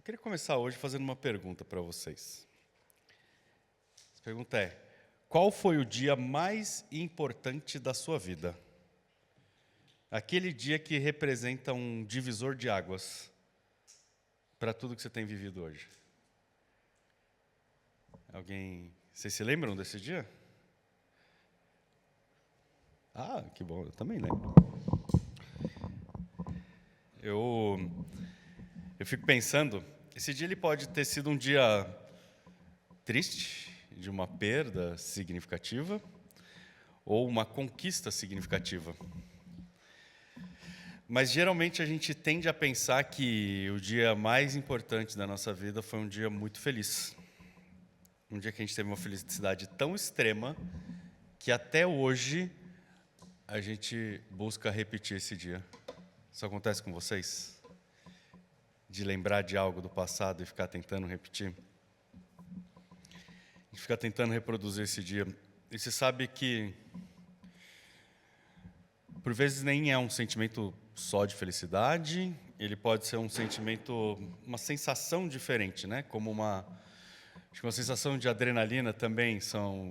queria começar hoje fazendo uma pergunta para vocês. A pergunta é: qual foi o dia mais importante da sua vida? Aquele dia que representa um divisor de águas para tudo que você tem vivido hoje. Vocês se lembram desse dia? Ah, que bom, eu também lembro. Eu fico pensando, esse dia ele pode ter sido um dia triste, de uma perda significativa, ou uma conquista significativa. Mas geralmente a gente tende a pensar que o dia mais importante da nossa vida foi um dia muito feliz. Um dia que a gente teve uma felicidade tão extrema que até hoje a gente busca repetir esse dia. Isso acontece com vocês? De lembrar de algo do passado e ficar tentando repetir? A gente fica tentando reproduzir esse dia. E você sabe que, por vezes, nem é um sentimento só de felicidade, ele pode ser um sentimento, uma sensação diferente, né? Como acho que uma sensação de adrenalina também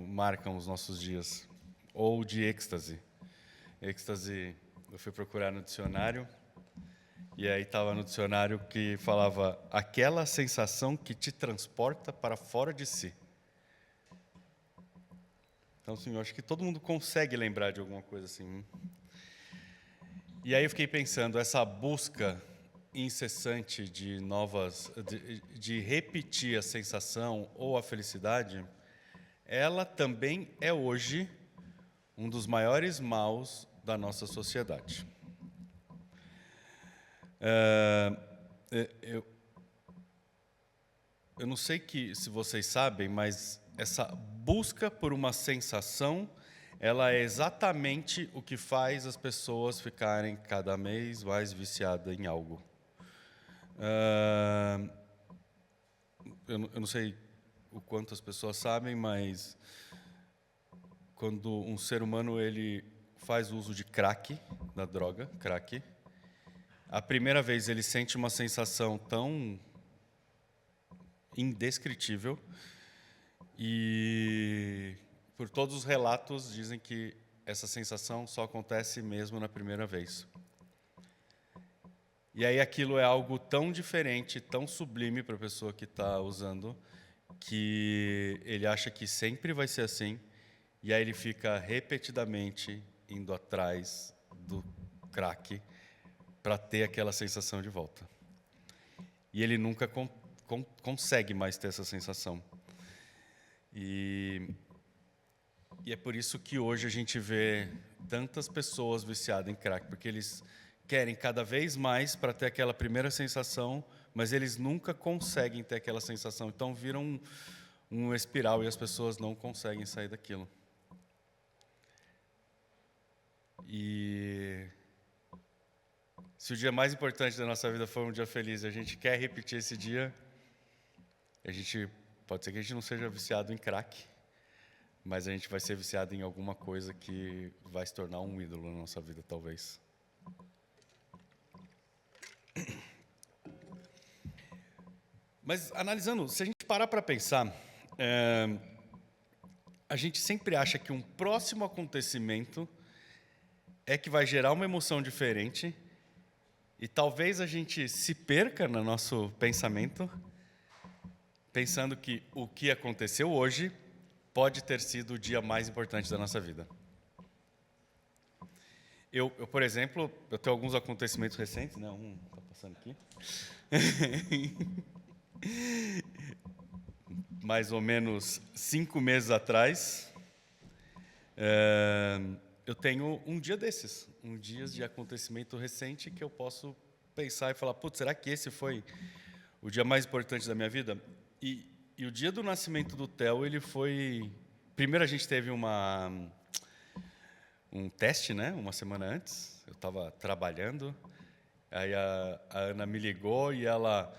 marcam os nossos dias. Ou de êxtase. Êxtase, eu fui procurar no dicionário, e aí estava no dicionário que falava aquela sensação que te transporta para fora de si. Então, assim, eu acho que todo mundo consegue lembrar de alguma coisa assim. E aí eu fiquei pensando, essa busca incessante de repetir a sensação ou a felicidade, ela também é hoje um dos maiores maus da nossa sociedade. Eu não sei se vocês sabem, mas essa busca por uma sensação, ela é exatamente o que faz as pessoas ficarem cada vez mais viciadas em algo. Eu não sei o quanto as pessoas sabem, mas quando um ser humano ele faz uso de crack, da droga, crack, a primeira vez ele sente uma sensação tão indescritível e, por todos os relatos, dizem que essa sensação só acontece mesmo na primeira vez. E aí aquilo é algo tão diferente, tão sublime para a pessoa que está usando, que ele acha que sempre vai ser assim, e aí ele fica repetidamente indo atrás do crack para ter aquela sensação de volta. E ele nunca consegue mais ter essa sensação. E é por isso que hoje a gente vê tantas pessoas viciadas em crack, porque eles querem cada vez mais para ter aquela primeira sensação, mas eles nunca conseguem ter aquela sensação. Então viram um espiral e as pessoas não conseguem sair daquilo. E se o dia mais importante da nossa vida foi um dia feliz e a gente quer repetir esse dia, pode ser que a gente não seja viciado em crack, mas a gente vai ser viciado em alguma coisa que vai se tornar um ídolo na nossa vida, talvez. Mas, analisando, se a gente parar para pensar, a gente sempre acha que um próximo acontecimento é que vai gerar uma emoção diferente e talvez a gente se perca no nosso pensamento, pensando que o que aconteceu hoje pode ter sido o dia mais importante da nossa vida. Eu, por exemplo, eu tenho alguns acontecimentos recentes, né? Um está passando aqui. Mais ou menos 5 meses atrás, eu tenho um dia desses, um dia de acontecimento recente que eu posso pensar e falar, putz, será que esse foi o dia mais importante da minha vida? E o dia do nascimento do Theo, ele foi... Primeiro a gente teve um teste, né? Uma semana antes, eu estava trabalhando, aí a Ana me ligou e ela...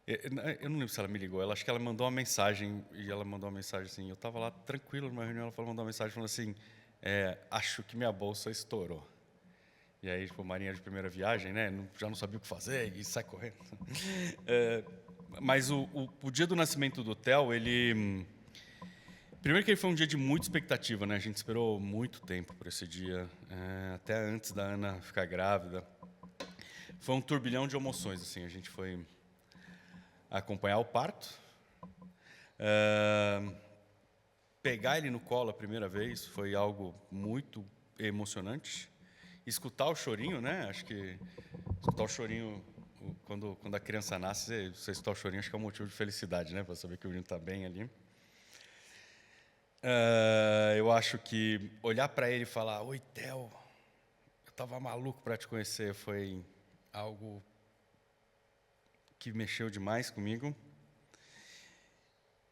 Eu não lembro se ela me ligou, acho que ela mandou uma mensagem, e ela mandou uma mensagem assim, eu estava lá tranquilo numa reunião, ela mandou uma mensagem falando assim, acho que minha bolsa estourou. E aí, tipo, marinheiro de primeira viagem, né? Já não sabia o que fazer e sai correndo. Mas o dia do nascimento do Theo, ele... Primeiro que ele foi um dia de muita expectativa, né? A gente esperou muito tempo por esse dia, até antes da Ana ficar grávida. Foi um turbilhão de emoções, assim. A gente foi acompanhar o parto, pegar ele no colo a primeira vez foi algo muito emocionante. Escutar o chorinho, né? Acho que escutar o chorinho quando a criança nasce, você escutar o chorinho, acho que é um motivo de felicidade, né? Para saber que o menino está bem ali. Eu acho que olhar para ele e falar: "Oi, Theo, eu estava maluco para te conhecer", foi algo que mexeu demais comigo.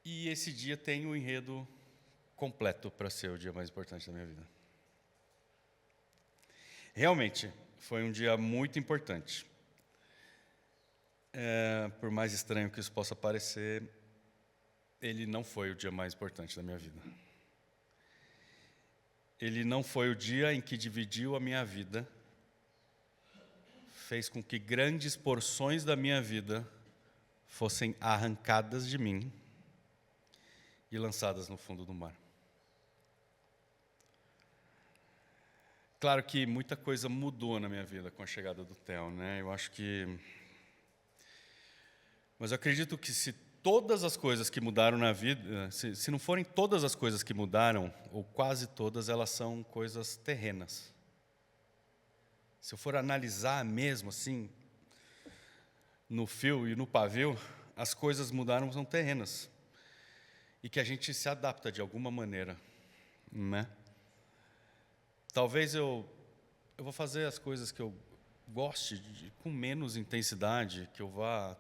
E esse dia tem o enredo completo para ser o dia mais importante da minha vida. Realmente, foi um dia muito importante. Por mais estranho que isso possa parecer, ele não foi o dia mais importante da minha vida. Ele não foi o dia em que dividiu a minha vida, fez com que grandes porções da minha vida fossem arrancadas de mim e lançadas no fundo do mar. Claro que muita coisa mudou na minha vida com a chegada do Theo, né? Mas eu acredito que se todas as coisas que mudaram na vida, se não forem todas as coisas que mudaram, ou quase todas, elas são coisas terrenas. Se eu for analisar mesmo assim, no fio e no pavio, as coisas mudaram, são terrenas. E que a gente se adapta de alguma maneira, né? Talvez eu vou fazer as coisas que eu goste com menos intensidade,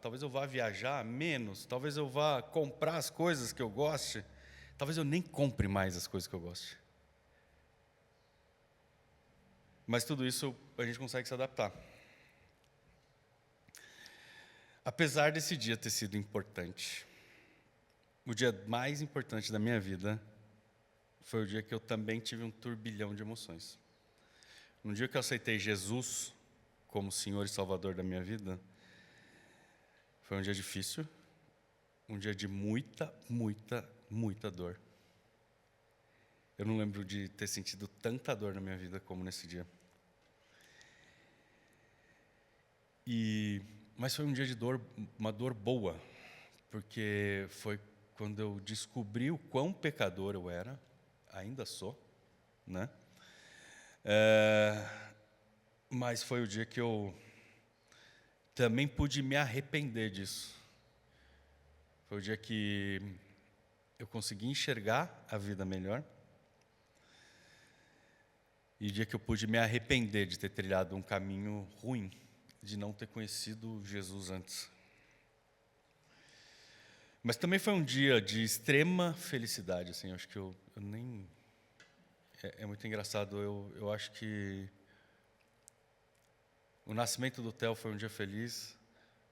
talvez eu vá viajar menos, talvez eu vá comprar as coisas que eu goste, talvez eu nem compre mais as coisas que eu goste. Mas tudo isso a gente consegue se adaptar. Apesar desse dia ter sido importante, o dia mais importante da minha vida foi o dia que eu também tive um turbilhão de emoções. No dia que eu aceitei Jesus como Senhor e Salvador da minha vida, foi um dia difícil, um dia de muita, muita, muita dor. Eu não lembro de ter sentido tanta dor na minha vida como nesse dia. Mas foi um dia de dor, uma dor boa, porque foi quando eu descobri o quão pecador eu era, ainda sou, né? Mas foi o dia que eu também pude me arrepender disso. Foi o dia que eu consegui enxergar a vida melhor. E o dia que eu pude me arrepender de ter trilhado um caminho ruim, de não ter conhecido Jesus antes. Mas também foi um dia de extrema felicidade, assim, acho que eu nem... É muito engraçado, eu acho que o nascimento do Theo foi um dia feliz,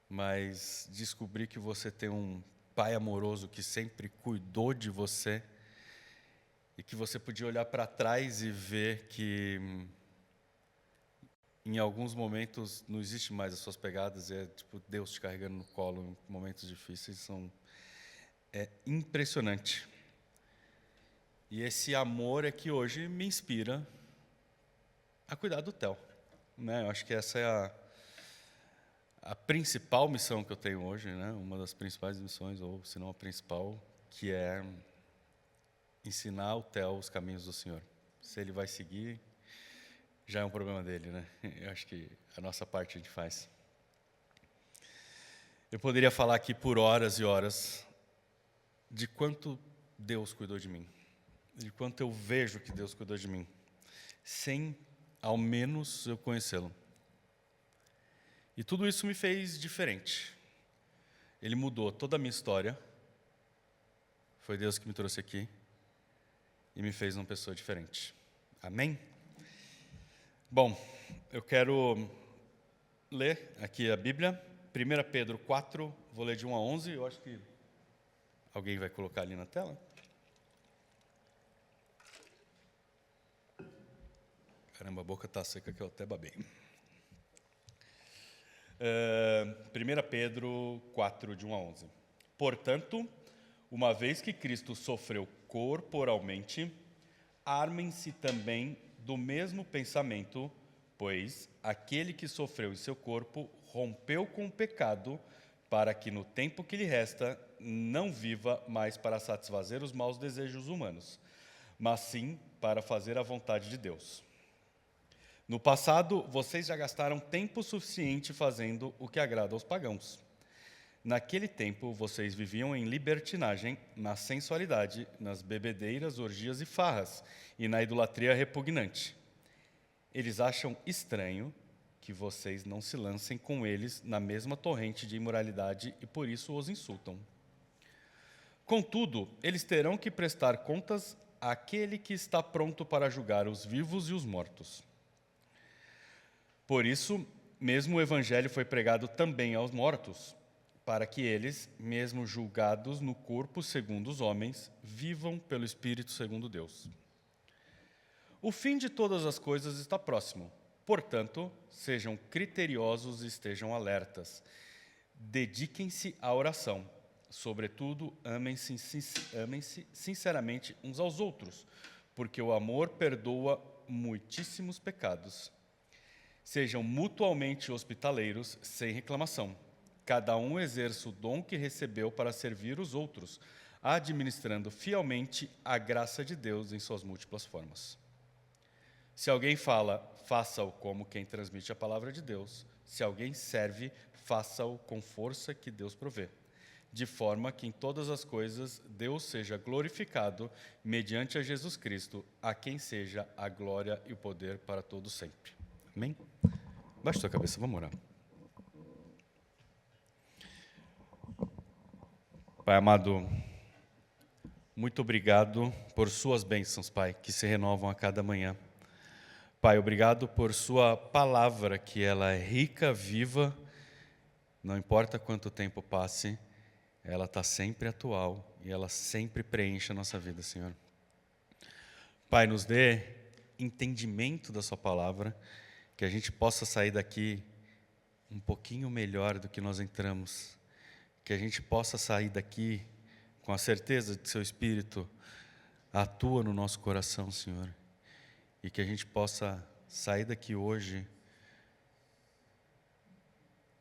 mas descobrir que você tem um pai amoroso que sempre cuidou de você e que você podia olhar para trás e ver que em alguns momentos não existe mais as suas pegadas, é tipo Deus te carregando no colo em momentos difíceis, é impressionante. E esse amor é que hoje me inspira a cuidar do Theo, né? Eu acho que essa é a principal missão que eu tenho hoje, né? Uma das principais missões, ou se não a principal, que é ensinar o Theo os caminhos do Senhor. Se ele vai seguir, já é um problema dele, né? Eu acho que a nossa parte a gente faz. Eu poderia falar aqui por horas e horas de quanto Deus cuidou de mim, de quanto eu vejo que Deus cuidou de mim, sem, ao menos, eu conhecê-lo. E tudo isso me fez diferente. Ele mudou toda a minha história. Foi Deus que me trouxe aqui e me fez uma pessoa diferente. Amém? Bom, eu quero ler aqui a Bíblia, 1 Pedro 4, vou ler de 1 a 11, eu acho que alguém vai colocar ali na tela. Caramba, a boca está seca que eu até babei. 1 Pedro 4, de 1 a 11. Portanto, uma vez que Cristo sofreu corporalmente, armem-se também do mesmo pensamento, pois aquele que sofreu em seu corpo rompeu com o pecado, para que no tempo que lhe resta não viva mais para satisfazer os maus desejos humanos, mas sim para fazer a vontade de Deus. No passado, vocês já gastaram tempo suficiente fazendo o que agrada aos pagãos. Naquele tempo, vocês viviam em libertinagem, na sensualidade, nas bebedeiras, orgias e farras, e na idolatria repugnante. Eles acham estranho que vocês não se lancem com eles na mesma torrente de imoralidade e por isso os insultam. Contudo, eles terão que prestar contas àquele que está pronto para julgar os vivos e os mortos. Por isso, mesmo o Evangelho foi pregado também aos mortos, para que eles, mesmo julgados no corpo segundo os homens, vivam pelo Espírito segundo Deus. O fim de todas as coisas está próximo. Portanto, sejam criteriosos e estejam alertas. Dediquem-se à oração. Sobretudo, amem-se sinceramente uns aos outros, porque o amor perdoa muitíssimos pecados. Sejam mutualmente hospitaleiros, sem reclamação. Cada um exerça o dom que recebeu para servir os outros, administrando fielmente a graça de Deus em suas múltiplas formas. Se alguém fala, faça-o como quem transmite a palavra de Deus. Se alguém serve, faça-o com força que Deus provê, de forma que em todas as coisas Deus seja glorificado mediante a Jesus Cristo, a quem seja a glória e o poder para todos sempre. Amém? Baixe sua cabeça, vamos orar. Pai amado, muito obrigado por suas bênçãos, Pai, que se renovam a cada manhã. Pai, obrigado por sua palavra, que ela é rica, viva, não importa quanto tempo passe, ela está sempre atual e ela sempre preenche a nossa vida, Senhor. Pai, nos dê entendimento da sua palavra, que a gente possa sair daqui um pouquinho melhor do que nós entramos, que a gente possa sair daqui com a certeza de que seu Espírito atua no nosso coração, Senhor, e que a gente possa sair daqui hoje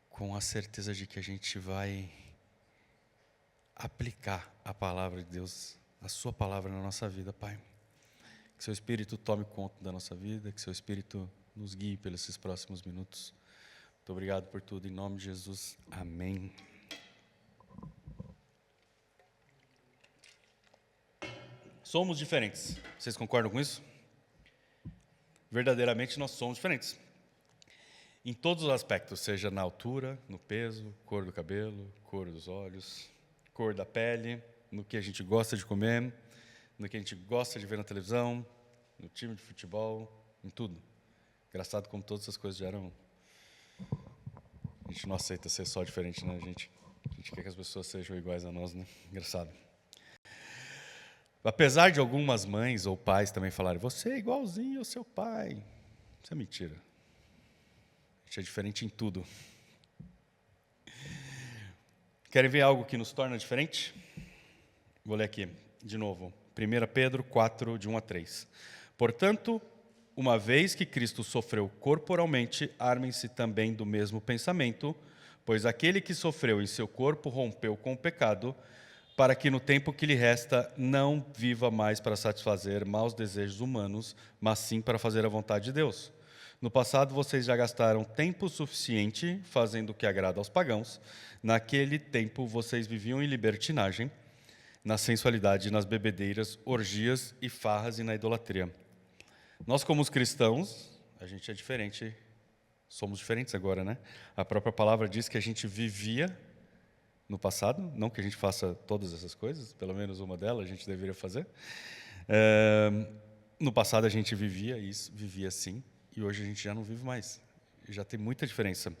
com a certeza de que a gente vai aplicar a palavra de Deus, a sua palavra na nossa vida, Pai. Que seu Espírito tome conta da nossa vida, que seu Espírito nos guie pelos esses próximos minutos. Muito obrigado por tudo, em nome de Jesus. Amém. Somos diferentes. Vocês concordam com isso? Verdadeiramente nós somos diferentes. Em todos os aspectos, seja na altura, no peso, cor do cabelo, cor dos olhos, cor da pele, no que a gente gosta de comer, no que a gente gosta de ver na televisão, no time de futebol, em tudo. Engraçado como todas essas coisas geram. A gente não aceita ser só diferente, né? A gente quer que as pessoas sejam iguais a nós, né? Engraçado. Apesar de algumas mães ou pais também falarem, você é igualzinho ao seu pai. Isso é mentira. A gente é diferente em tudo. Querem ver algo que nos torna diferente? Vou ler aqui, de novo. 1 Pedro 4, de 1 a 3. Portanto, uma vez que Cristo sofreu corporalmente, armem-se também do mesmo pensamento, pois aquele que sofreu em seu corpo rompeu com o pecado, para que no tempo que lhe resta não viva mais para satisfazer maus desejos humanos, mas sim para fazer a vontade de Deus. No passado, vocês já gastaram tempo suficiente fazendo o que agrada aos pagãos. Naquele tempo, vocês viviam em libertinagem, na sensualidade, nas bebedeiras, orgias e farras e na idolatria. Nós, como os cristãos, a gente é diferente, somos diferentes agora, né? A própria palavra diz que a gente vivia no passado, não que a gente faça todas essas coisas, pelo menos uma delas a gente deveria fazer. No passado a gente vivia isso, vivia assim, e hoje a gente já não vive mais. Já tem muita diferença.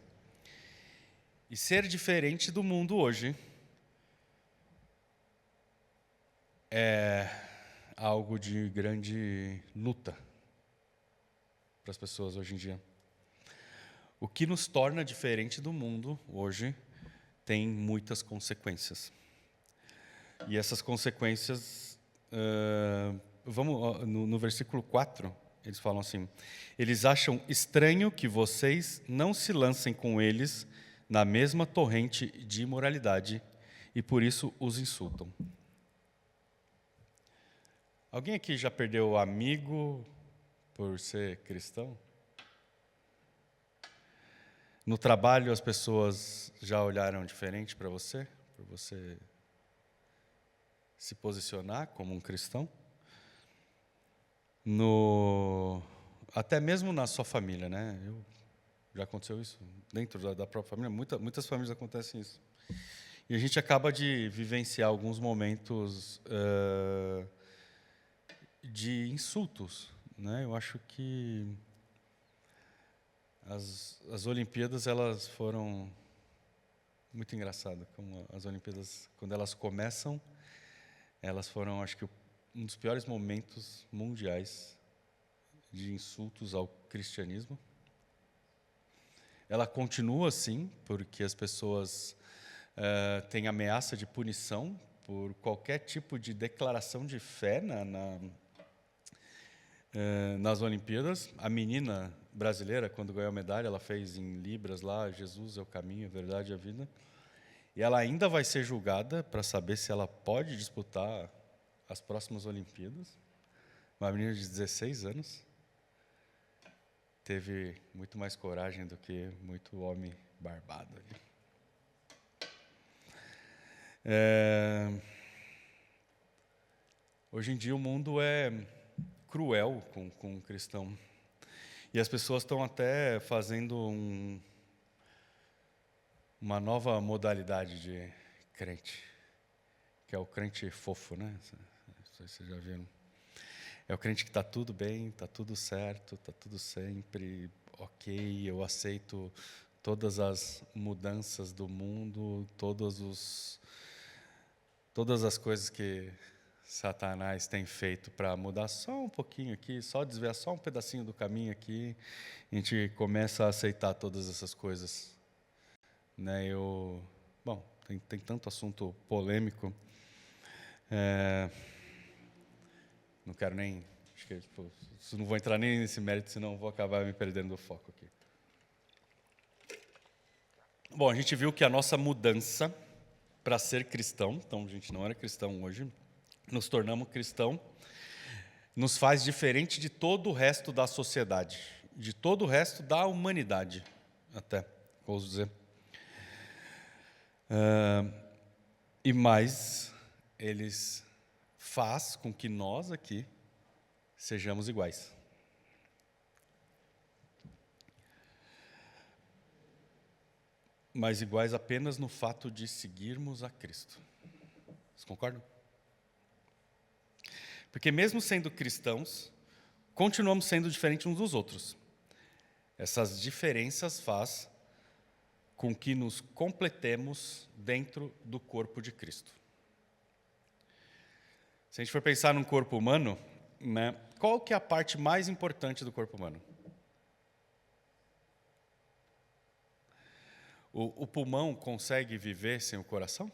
E ser diferente do mundo hoje é algo de grande luta. para as pessoas hoje em dia. O que nos torna diferente do mundo hoje tem muitas consequências. E essas consequências, no versículo 4, eles falam assim: eles acham estranho que vocês não se lancem com eles na mesma torrente de imoralidade e por isso os insultam. Alguém aqui já perdeu amigo por ser cristão? No trabalho as pessoas já olharam diferente para você? Por você se posicionar como um cristão? Até mesmo na sua família, né? Já aconteceu isso dentro da própria família. Muitas famílias acontecem isso. E a gente acaba de vivenciar alguns momentos de insultos, né? Eu acho que as Olimpíadas, elas foram muito engraçadas. Como as Olimpíadas, quando elas começam, elas foram, acho que, um dos piores momentos mundiais de insultos ao cristianismo. Ela continua assim, porque as pessoas têm ameaça de punição por qualquer tipo de declaração de fé nas Olimpíadas. A menina brasileira, quando ganhou a medalha, ela fez em libras lá: Jesus é o caminho, a verdade e a vida. E ela ainda vai ser julgada para saber se ela pode disputar as próximas Olimpíadas. Uma menina de 16 anos. Teve muito mais coragem do que muito homem barbado ali. Hoje em dia o mundo é cruel com o cristão. E as pessoas estão até fazendo uma nova modalidade de crente, que é o crente fofo, né? Não sei se vocês já viram. É o crente que está tudo bem, está tudo certo, está tudo sempre ok, eu aceito todas as mudanças do mundo, todas as coisas que Satanás tem feito para mudar só um pouquinho aqui, só desviar só um pedacinho do caminho aqui, a gente começa a aceitar todas essas coisas. Né? Tem tanto assunto polêmico. Não quero nem... Acho que não vou entrar nem nesse mérito, senão vou acabar me perdendo do foco aqui. Bom, a gente viu que a nossa mudança para ser cristão, então a gente não era cristão hoje, nos tornamos cristão, nos faz diferente de todo o resto da sociedade, de todo o resto da humanidade, até, vou dizer. E mais, eles faz com que nós aqui sejamos iguais. Mas iguais apenas no fato de seguirmos a Cristo. Vocês concordam? Porque mesmo sendo cristãos, continuamos sendo diferentes uns dos outros. Essas diferenças faz com que nos completemos dentro do corpo de Cristo. Se a gente for pensar num corpo humano, né, qual que é a parte mais importante do corpo humano? O pulmão consegue viver sem o coração?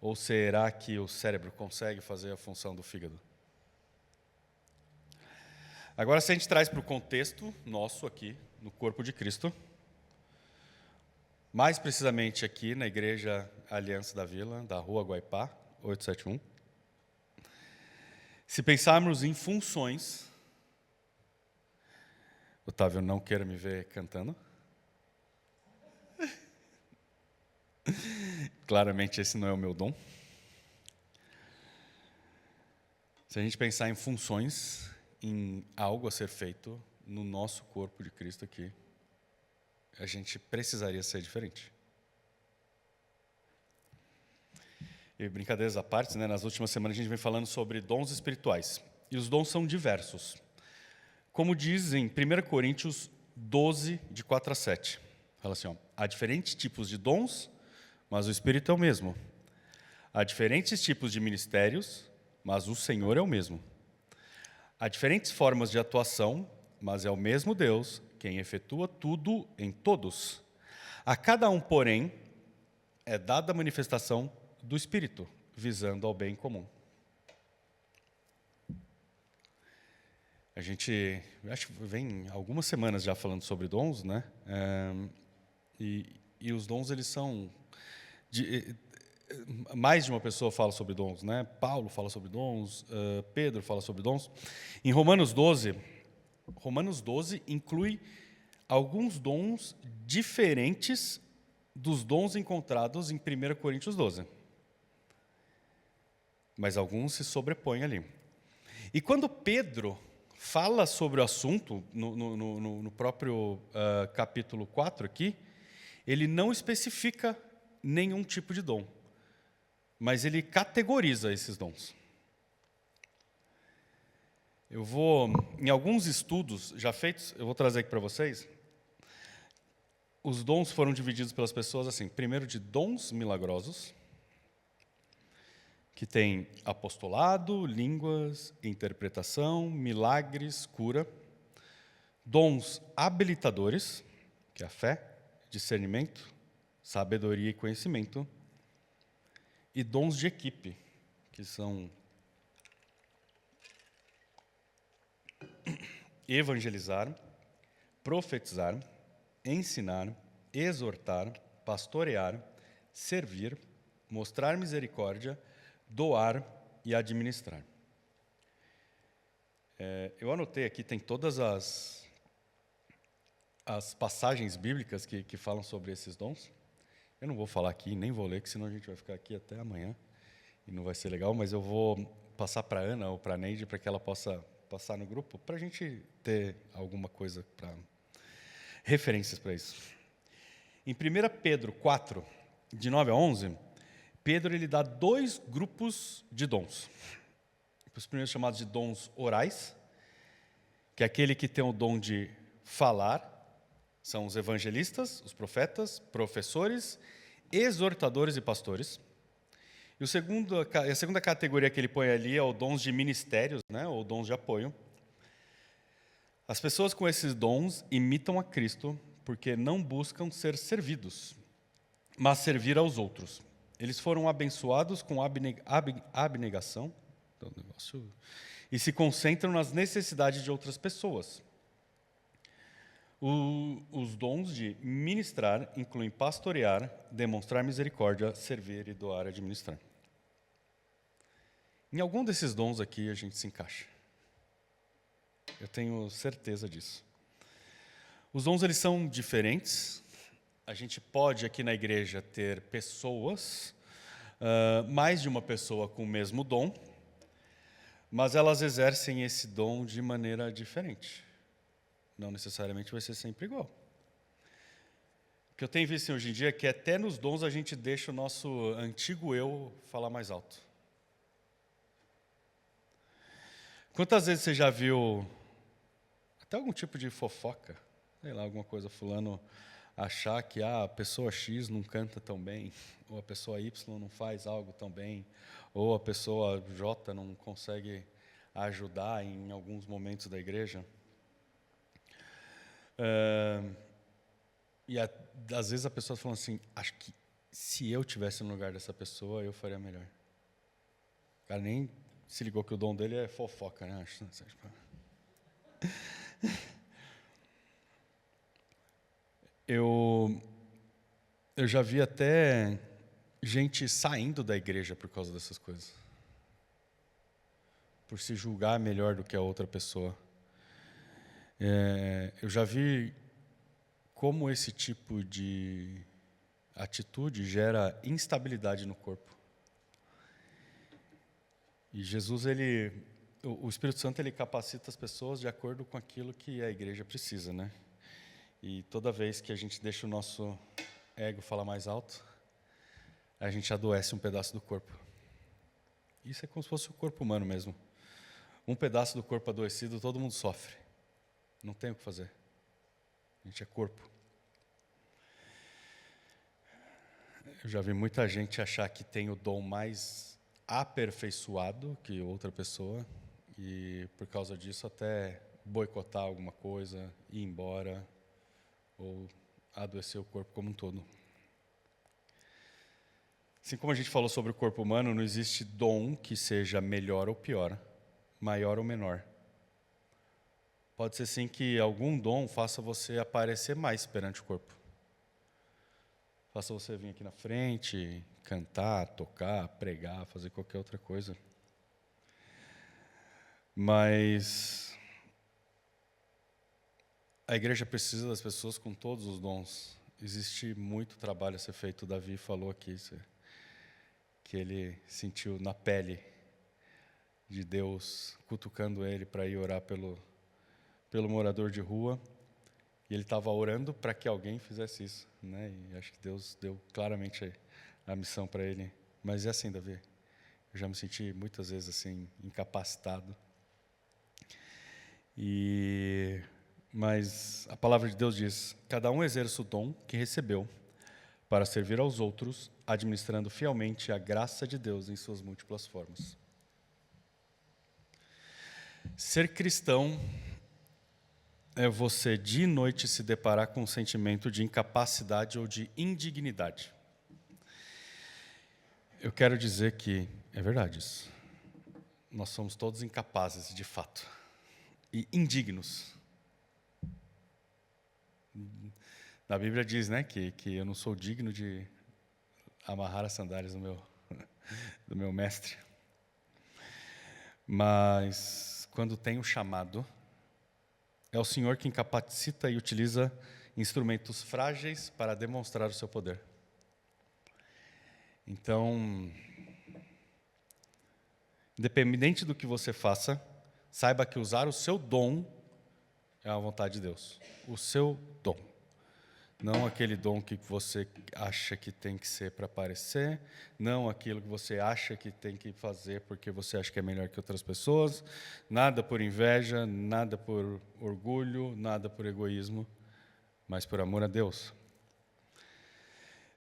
Ou será que o cérebro consegue fazer a função do fígado? Agora, se a gente traz para o contexto nosso aqui, no corpo de Cristo, mais precisamente aqui na Igreja Aliança da Vila, da Rua Guaipá, 871, se pensarmos em funções, Otávio, não queira me ver cantando. Claramente esse não é o meu dom. Se a gente pensar em funções, em algo a ser feito no nosso corpo de Cristo aqui, a gente precisaria ser diferente. E brincadeiras à parte, né, nas últimas semanas a gente vem falando sobre dons espirituais. E os dons são diversos. Como diz em 1 Coríntios 12, de 4 a 7. Fala assim, há diferentes tipos de dons, mas o Espírito é o mesmo. Há diferentes tipos de ministérios, mas o Senhor é o mesmo. Há diferentes formas de atuação, mas é o mesmo Deus quem efetua tudo em todos. A cada um, porém, é dada a manifestação do Espírito, visando ao bem comum. A gente, acho que vem algumas semanas já falando sobre dons, né? E os dons, eles são... mais de uma pessoa fala sobre dons, né? Paulo fala sobre dons, Pedro fala sobre dons. Em Romanos 12 inclui alguns dons diferentes dos dons encontrados em 1 Coríntios 12. Mas alguns se sobrepõem ali. E quando Pedro fala sobre o assunto, no próprio capítulo 4 aqui, ele não especifica nenhum tipo de dom, mas ele categoriza esses dons. Eu vou, em alguns estudos já feitos, eu vou trazer aqui para vocês, os dons foram divididos pelas pessoas assim, primeiro de dons milagrosos, que tem apostolado, línguas, interpretação, milagres, cura. Dons habilitadores, que é a fé, discernimento, sabedoria e conhecimento. E dons de equipe, que são evangelizar, profetizar, ensinar, exortar, pastorear, servir, mostrar misericórdia, doar e administrar. Eu anotei aqui, tem todas as passagens bíblicas que falam sobre esses dons. Eu não vou falar aqui, nem vou ler, que senão a gente vai ficar aqui até amanhã e não vai ser legal, mas eu vou passar para a Ana ou para a Neide para que ela possa passar no grupo, para a gente ter alguma coisa, para referências para isso. Em 1 Pedro 4, de 9 a 11, Pedro ele dá 2 grupos de dons. Os primeiros chamados de dons orais, que é aquele que tem o dom de falar, são os evangelistas, os profetas, professores, exortadores e pastores. E a segunda categoria que ele põe ali é o dons de ministérios, né, ou dons de apoio. As pessoas com esses dons imitam a Cristo porque não buscam ser servidos, mas servir aos outros. Eles foram abençoados com abnegação do negócio, e se concentram nas necessidades de outras pessoas. Os dons de ministrar incluem pastorear, demonstrar misericórdia, servir e doar, administrar. Em algum desses dons aqui a gente se encaixa. Eu tenho certeza disso. Os dons eles são diferentes. A gente pode aqui na igreja ter pessoas, mais de uma pessoa com o mesmo dom, mas elas exercem esse dom de maneira diferente. Não necessariamente vai ser sempre igual. O que eu tenho visto hoje em dia é que até nos dons a gente deixa o nosso antigo eu falar mais alto. Quantas vezes você já viu até algum tipo de fofoca, sei lá, alguma coisa, fulano achar que a pessoa X não canta tão bem, ou a pessoa Y não faz algo tão bem, ou a pessoa J não consegue ajudar em alguns momentos da igreja? E às vezes a pessoa fala assim, acho que se eu tivesse no lugar dessa pessoa, eu faria melhor. O cara nem se ligou que o dom dele é fofoca, né? Eu já vi até gente saindo da igreja por causa dessas coisas. Por se julgar melhor do que a outra pessoa. Eu já vi como esse tipo de atitude gera instabilidade no corpo. E Jesus, o Espírito Santo, ele capacita as pessoas de acordo com aquilo que a igreja precisa, né? E toda vez que a gente deixa o nosso ego falar mais alto, a gente adoece um pedaço do corpo. Isso é como se fosse o corpo humano mesmo. Um pedaço do corpo adoecido, todo mundo sofre. Não tem o que fazer. A gente é corpo. Eu já vi muita gente achar que tem o dom mais aperfeiçoado que outra pessoa, e, por causa disso, até boicotar alguma coisa, ir embora, ou adoecer o corpo como um todo. Assim como a gente falou sobre o corpo humano, não existe dom que seja melhor ou pior, maior ou menor. Pode ser sim que algum dom faça você aparecer mais perante o corpo. Faça você vir aqui na frente, cantar, tocar, pregar, fazer qualquer outra coisa. Mas a igreja precisa das pessoas com todos os dons. Existe muito trabalho a ser feito. O Davi falou aqui que ele sentiu na pele de Deus cutucando ele para ir orar pelo morador de rua. E ele estava orando para que alguém fizesse isso, né? E acho que Deus deu claramente a missão para ele. Mas é assim, Davi. Eu já me senti muitas vezes assim, incapacitado. Mas a palavra de Deus diz: cada um exerce o dom que recebeu para servir aos outros, administrando fielmente a graça de Deus em suas múltiplas formas. Ser cristão é você de noite se deparar com um sentimento de incapacidade ou de indignidade. Eu quero dizer que é verdade isso. Nós somos todos incapazes, de fato, e indignos. Na Bíblia diz, né, que eu não sou digno de amarrar as sandálias do meu mestre. Mas quando tem o chamado, é o Senhor quem capacita e utiliza instrumentos frágeis para demonstrar o seu poder. Então, independente do que você faça, saiba que usar o seu dom é a vontade de Deus. O seu dom. Não aquele dom que você acha que tem que ser para aparecer, não aquilo que você acha que tem que fazer porque você acha que é melhor que outras pessoas, nada por inveja, nada por orgulho, nada por egoísmo, mas por amor a Deus.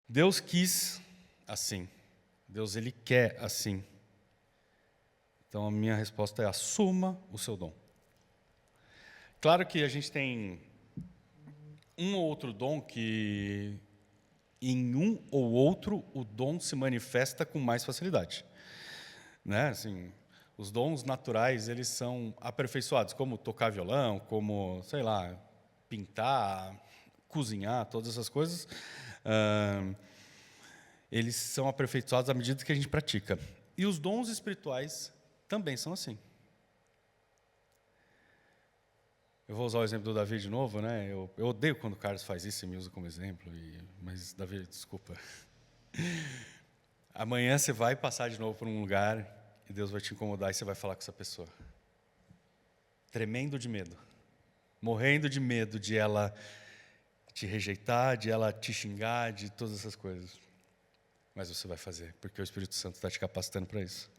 Deus quis assim. Deus, Ele quer assim. Então, a minha resposta é: assuma o seu dom. Claro que a gente tem um ou outro dom que, em um ou outro, o dom se manifesta com mais facilidade. Né? Assim, os dons naturais, eles são aperfeiçoados, como tocar violão, como, sei lá, pintar, cozinhar, todas essas coisas. Eles são aperfeiçoados à medida que a gente pratica. E os dons espirituais também são assim. Eu vou usar o exemplo do Davi de novo, né? Eu odeio quando o Carlos faz isso e me usa como exemplo, mas, Davi, desculpa. Amanhã você vai passar de novo por um lugar e Deus vai te incomodar e você vai falar com essa pessoa. Tremendo de medo. Morrendo de medo de ela te rejeitar, de ela te xingar, de todas essas coisas. Mas você vai fazer, porque o Espírito Santo está te capacitando para isso.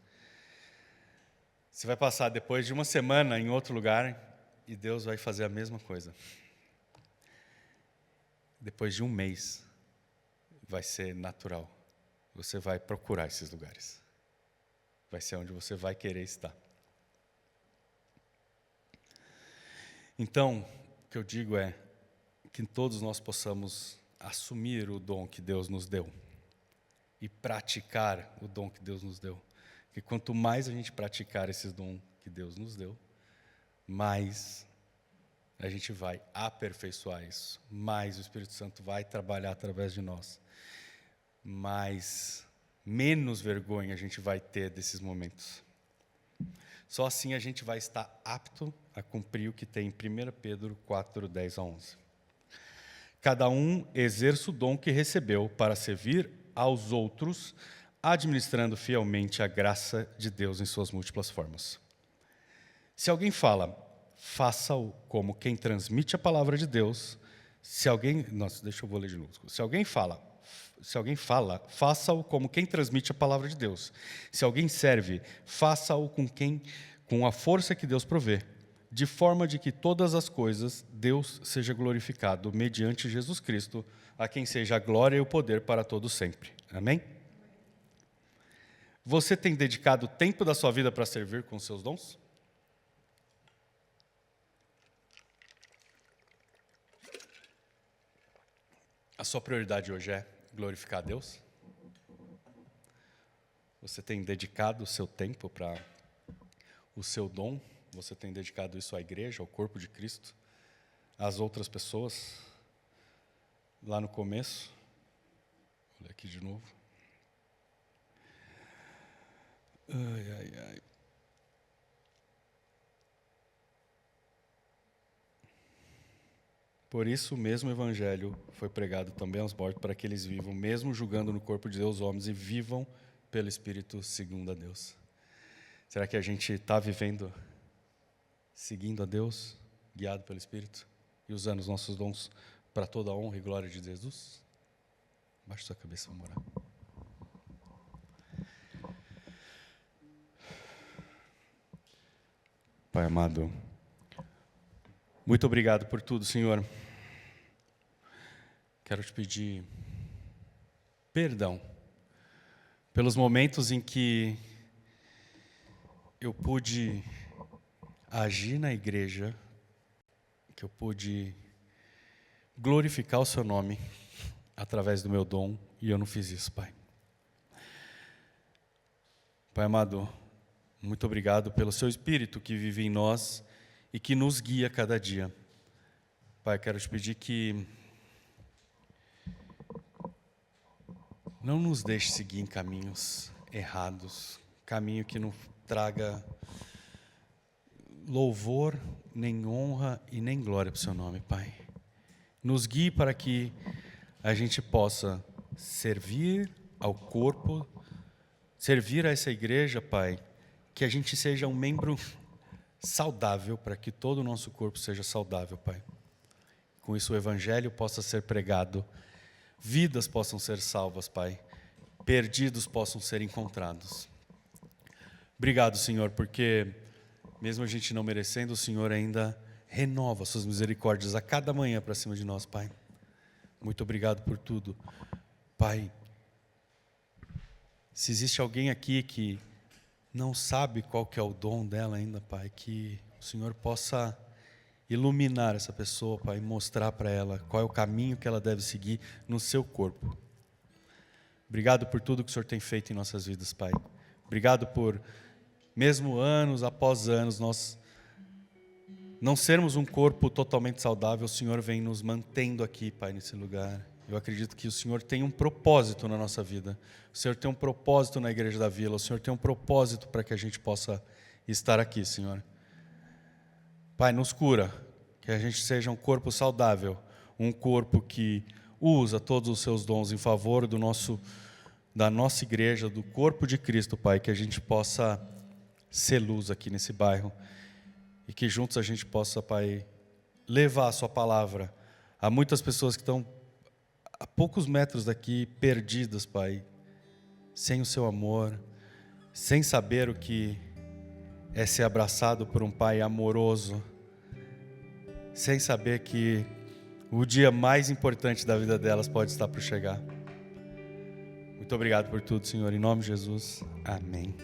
Você vai passar depois de uma semana em outro lugar e Deus vai fazer a mesma coisa. Depois de um mês, vai ser natural. Você vai procurar esses lugares. Vai ser onde você vai querer estar. Então, o que eu digo é que todos nós possamos assumir o dom que Deus nos deu e praticar o dom que Deus nos deu. Porque quanto mais a gente praticar esses dons que Deus nos deu, mais a gente vai aperfeiçoar isso, mais o Espírito Santo vai trabalhar através de nós, menos vergonha a gente vai ter desses momentos. Só assim a gente vai estar apto a cumprir o que tem em 1 Pedro 4, 10 a 11. Cada um exerce o dom que recebeu para servir aos outros, administrando fielmente a graça de Deus em suas múltiplas formas. Se alguém fala, faça-o como quem transmite a palavra de Deus. Vou ler de novo. Se alguém fala, faça-o como quem transmite a palavra de Deus. Se alguém serve, faça-o com a força que Deus provê, de forma de que todas as coisas Deus seja glorificado mediante Jesus Cristo, a quem seja a glória e o poder para todos sempre. Amém? Você tem dedicado tempo da sua vida para servir com seus dons? A sua prioridade hoje é glorificar a Deus? Você tem dedicado o seu tempo para o seu dom? Você tem dedicado isso à igreja, ao corpo de Cristo, às outras pessoas? Lá no começo, vou ler aqui de novo. Ai. Por isso o mesmo evangelho foi pregado também aos mortos, para que eles vivam, mesmo julgando no corpo de Deus homens, e vivam pelo Espírito segundo a Deus. Será que a gente está vivendo seguindo a Deus, guiado pelo Espírito, e usando os nossos dons para toda a honra e glória de Jesus? Baixe sua cabeça, vamos orar. Pai amado, muito obrigado por tudo, Senhor. Quero te pedir perdão pelos momentos em que eu pude agir na igreja, que eu pude glorificar o seu nome através do meu dom, e eu não fiz isso, Pai. Pai amado, muito obrigado pelo seu Espírito que vive em nós e que nos guia cada dia. Pai, quero te pedir que não nos deixe seguir em caminhos errados, caminho que não traga louvor, nem honra e nem glória para o seu nome, Pai. Nos guie para que a gente possa servir ao corpo, servir a essa igreja, Pai, que a gente seja um membro saudável, para que todo o nosso corpo seja saudável, Pai. Com isso o evangelho possa ser pregado, vidas possam ser salvas, Pai, perdidos possam ser encontrados. Obrigado, Senhor, porque mesmo a gente não merecendo, o Senhor ainda renova suas misericórdias a cada manhã para cima de nós, Pai. Muito obrigado por tudo. Pai, se existe alguém aqui que não sabe qual que é o dom dela ainda, Pai, que o Senhor possa iluminar essa pessoa, Pai, e mostrar para ela qual é o caminho que ela deve seguir no seu corpo. Obrigado por tudo que o Senhor tem feito em nossas vidas, Pai. Obrigado por, mesmo anos após anos, nós não sermos um corpo totalmente saudável, o Senhor vem nos mantendo aqui, Pai, nesse lugar. Eu acredito que o Senhor tem um propósito na nossa vida. O Senhor tem um propósito na Igreja da Vila. O Senhor tem um propósito para que a gente possa estar aqui, Senhor. Pai, nos cura, que a gente seja um corpo saudável, um corpo que usa todos os seus dons em favor da nossa igreja, do corpo de Cristo, Pai, que a gente possa ser luz aqui nesse bairro e que juntos a gente possa, Pai, levar a sua palavra a muitas pessoas que estão a poucos metros daqui, perdidas, Pai, sem o seu amor, sem saber o que é ser abraçado por um Pai amoroso, sem saber que o dia mais importante da vida delas pode estar por chegar. Muito obrigado por tudo, Senhor, em nome de Jesus, amém.